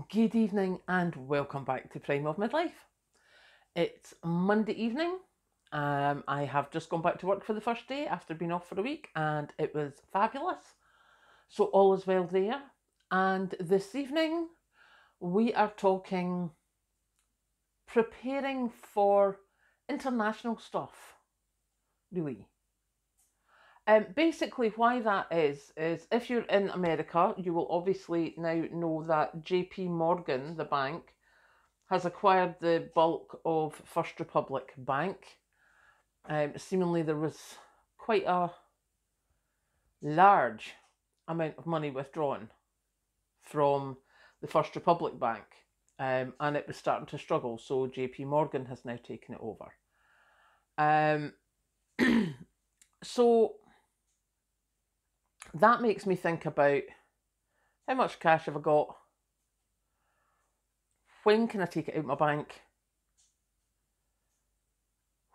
Good evening and welcome back to Prime of Midlife. It's Monday evening. I have just gone back to work for the first day after being off for a week and it was fabulous. So all is well there. And this evening we are talking preparing for international stuff, really. Basically, why that is if you're in America, you will obviously now know that JP Morgan, the bank, has acquired the bulk of First Republic Bank. Seemingly, there was quite a large amount of money withdrawn from the First Republic Bank, and it was starting to struggle. So JP Morgan has now taken it over. Um, so that makes me think about how much cash have I got? When can I take it out of my bank?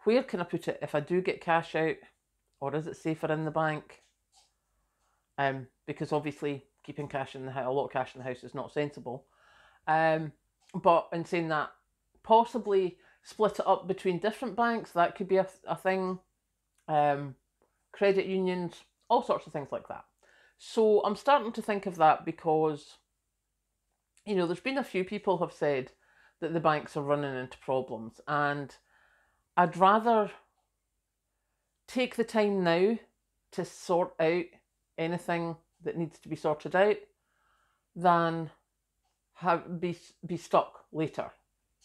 Where can I put it if I do get cash out? Or is it safer in the bank? Because obviously keeping cash in the house, a lot of cash in the house is not sensible. But in saying that, possibly split it up between different banks. That could be a thing. Credit unions, all sorts of things like that. So I'm starting to think of that because, there's been a few people have said that the banks are running into problems, and I'd rather take the time now to sort out anything that needs to be sorted out than be stuck later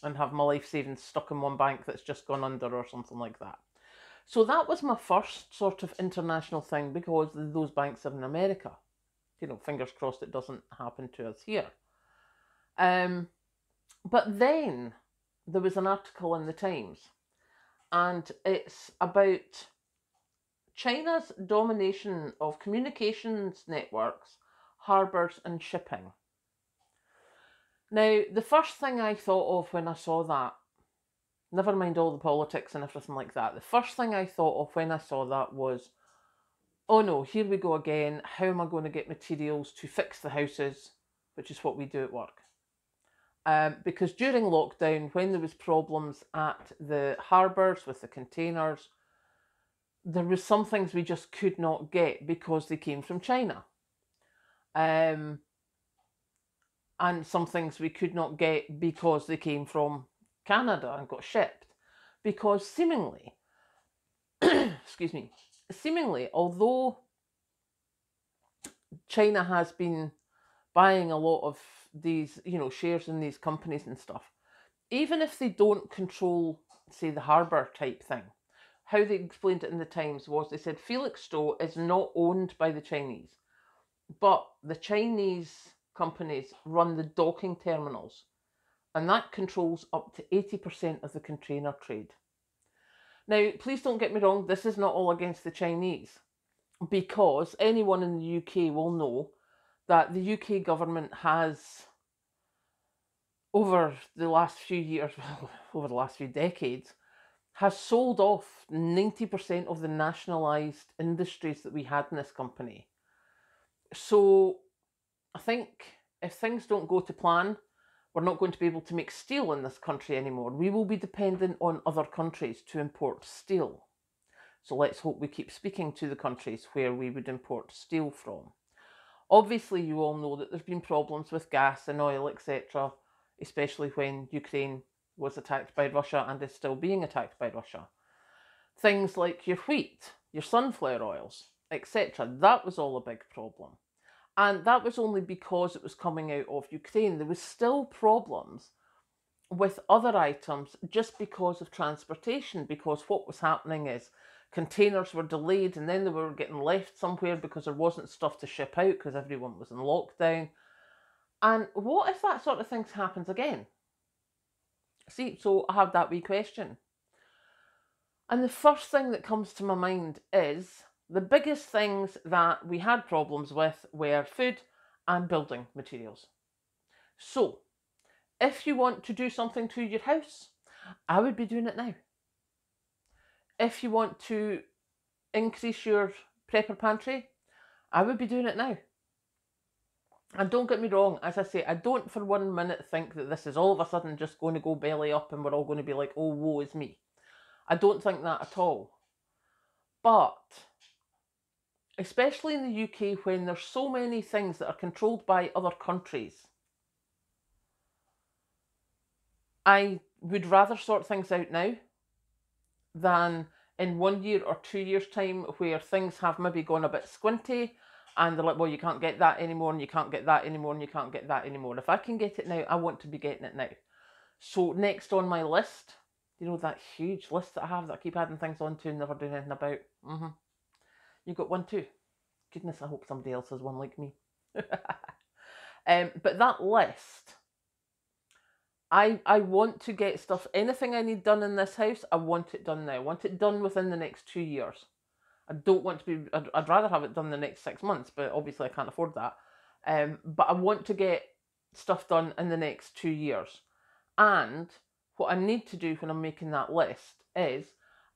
and have my life savings stuck in one bank that's just gone under or something like that. So that was my first sort of international thing because those banks are in America. Fingers crossed it doesn't happen to us here. But then there was an article in the Times, and it's about China's domination of communications networks, harbours and shipping. Now, the first thing I thought of when I saw that, never mind all the politics and everything like that, the first thing I thought of when I saw that was, oh no, here we go again. How am I going to get materials to fix the houses, which is what we do at work? Because during lockdown, when there was problems at the harbours with the containers, there was some things we just could not get because they came from China. And some things we could not get because they came from Canada and got shipped. Because seemingly, excuse me, although China has been buying a lot of these, shares in these companies and stuff, even if they don't control, say, the harbour type thing, how they explained it in the Times was they said Felixstowe is not owned by the Chinese, but the Chinese companies run the docking terminals, and that controls up to 80% of the container trade. Now, please don't get me wrong, this is not all against the Chinese, because anyone in the UK will know that the UK government has, over the last few years, over the last few decades, has sold off 90% of the nationalised industries that we had in this company. So I think if things don't go to plan, we're not going to be able to make steel in this country anymore. We will be dependent on other countries to import steel. So let's hope we keep speaking to the countries where we would import steel from. Obviously, you all know that there's been problems with gas and oil, etc., especially when Ukraine was attacked by Russia and is still being attacked by Russia. Things like your wheat, your sunflower oils, etc., that was all a big problem. And that was only because it was coming out of Ukraine. There was still problems with other items just because of transportation, because what was happening is containers were delayed and then they were getting left somewhere because there wasn't stuff to ship out because everyone was in lockdown. And what if that sort of thing happens again? See, so I have that wee question. And the first thing that comes to my mind is the biggest things that we had problems with were food and building materials. So, if you want to do something to your house, I would be doing it now. If you want to increase your prepper pantry, I would be doing it now. And don't get me wrong, as I say, I don't for 1 minute think that this is all of a sudden just going to go belly up and we're all going to be like, oh, woe is me. I don't think that at all. But, especially in the UK, when there's so many things that are controlled by other countries, I would rather sort things out now than in 1 year or 2 years' time where things have maybe gone a bit squinty and they're like, well, you can't get that anymore and you can't get that anymore and you can't get that anymore. If I can get it now, I want to be getting it now. So next on my list, you know, that huge list that I have that I keep adding things onto and never doing anything about. You got one too. Goodness, I hope somebody else has one like me. But that list, I want to get stuff, anything I need done in this house, I want it done now. I want it done within the next 2 years. I don't want to be, I'd rather have it done the next 6 months, but obviously I can't afford that. But I want to get stuff done in the next 2 years. And what I need to do when I'm making that list is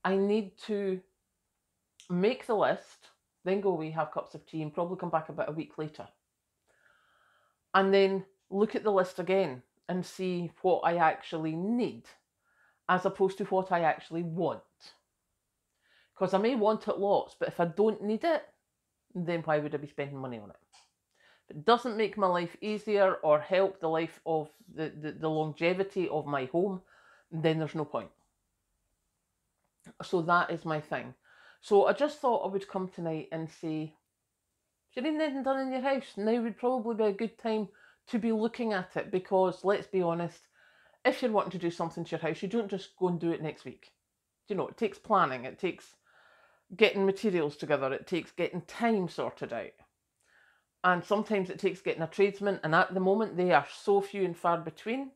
I need to make the list, then go away, have cups of tea, and probably come back about a week later. And then look at the list again and see what I actually need as opposed to what I actually want. Because I may want it lots, but if I don't need it, then why would I be spending money on it? If it doesn't make my life easier or help the life of the longevity of my home, then there's no point. So that is my thing. So I just thought I would come tonight and say, if you need anything done in your house, now would probably be a good time to be looking at it, because let's be honest, if you're wanting to do something to your house, you don't just go and do it next week. You know, it takes planning, it takes getting materials together, it takes getting time sorted out. And sometimes it takes getting a tradesman, and at the moment they are so few and far between.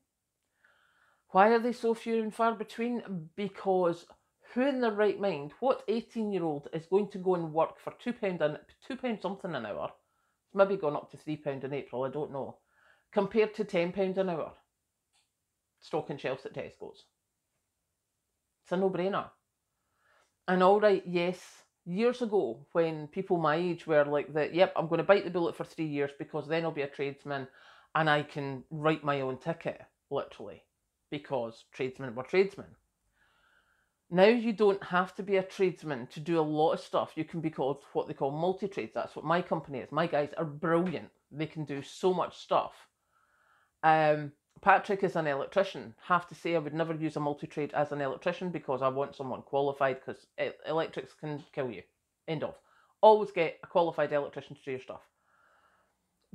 Why are they so few and far between? Because who in their right mind, what 18-year-old is going to go and work for £2 something an hour? It's maybe gone up to £3 in April, I don't know. Compared to £10 an hour. Stocking shelves at Tesco's. It's a no-brainer. And all right, yes, years ago, when people my age were like that, yep, I'm going to bite the bullet for 3 years because then I'll be a tradesman and I can write my own ticket, literally, because tradesmen were tradesmen. Now you don't have to be a tradesman to do a lot of stuff. You can be called what they call multi-trades. That's what my company is. My guys are brilliant. They can do so much stuff. Patrick is an electrician. Have to say I would never use a multi-trade as an electrician because I want someone qualified, because electrics can kill you. End of. Always get a qualified electrician to do your stuff.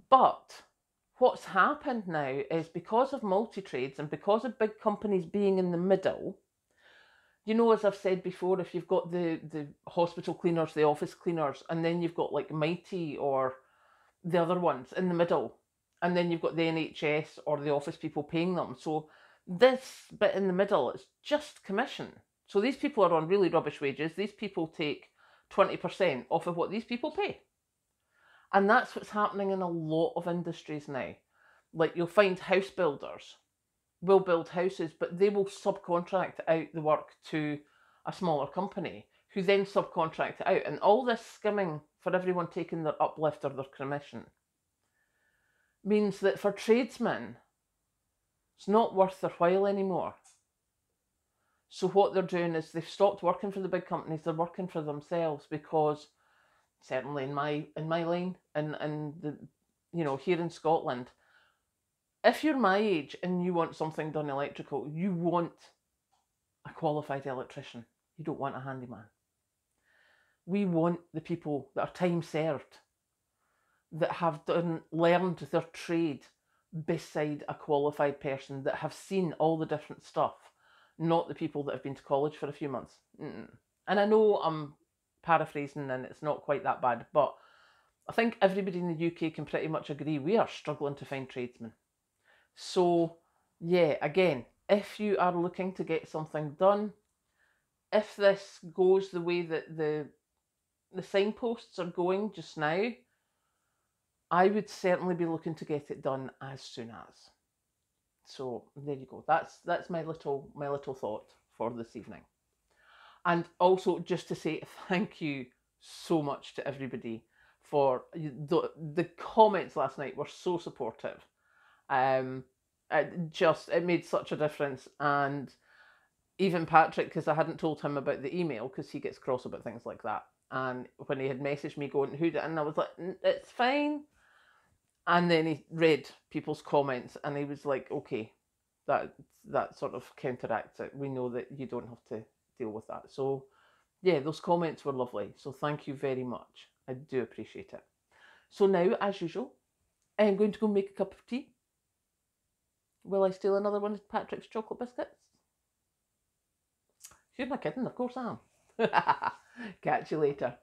But what's happened now is because of multi-trades and because of big companies being in the middle, you know, as I've said before, if you've got the hospital cleaners, the office cleaners, and then you've got like Mighty or the other ones in the middle, and then you've got the NHS or the office people paying them. So this bit in the middle is just commission. So these people are on really rubbish wages. These people take 20% off of what these people pay. And that's what's happening in a lot of industries now. Like, you'll find house builders will build houses, but they will subcontract out the work to a smaller company who then subcontract it out. And all this skimming for everyone taking their uplift or their commission means that for tradesmen, it's not worth their while anymore. So what they're doing is they've stopped working for the big companies, they're working for themselves, because certainly in my line and the, you know, here in Scotland, if you're my age and you want something done electrical, you want a qualified electrician. You don't want a handyman. We want the people that are time served, that have learned their trade beside a qualified person, that have seen all the different stuff, not the people that have been to college for a few months. And I know I'm paraphrasing and it's not quite that bad, but I think everybody in the UK can pretty much agree we are struggling to find tradesmen. So yeah, again, if you are looking to get something done, if this goes the way that the signposts are going just now, I would certainly be looking to get it done as soon as. So there you go. That's my little thought for this evening. And also just to say thank you so much to everybody for the comments last night were so supportive. It made such a difference. And even Patrick, because I hadn't told him about the email, because he gets cross about things like that. And when he had messaged me going, who did it? And I was like, it's fine. And then he read people's comments and he was like, okay, that sort of counteracts it. We know that you don't have to deal with that. So yeah, those comments were lovely. So thank you very much. I do appreciate it. So now, as usual, I'm going to go make a cup of tea. Will I steal another one of Patrick's chocolate biscuits? Who am I kidding? Of course I am. Catch you later.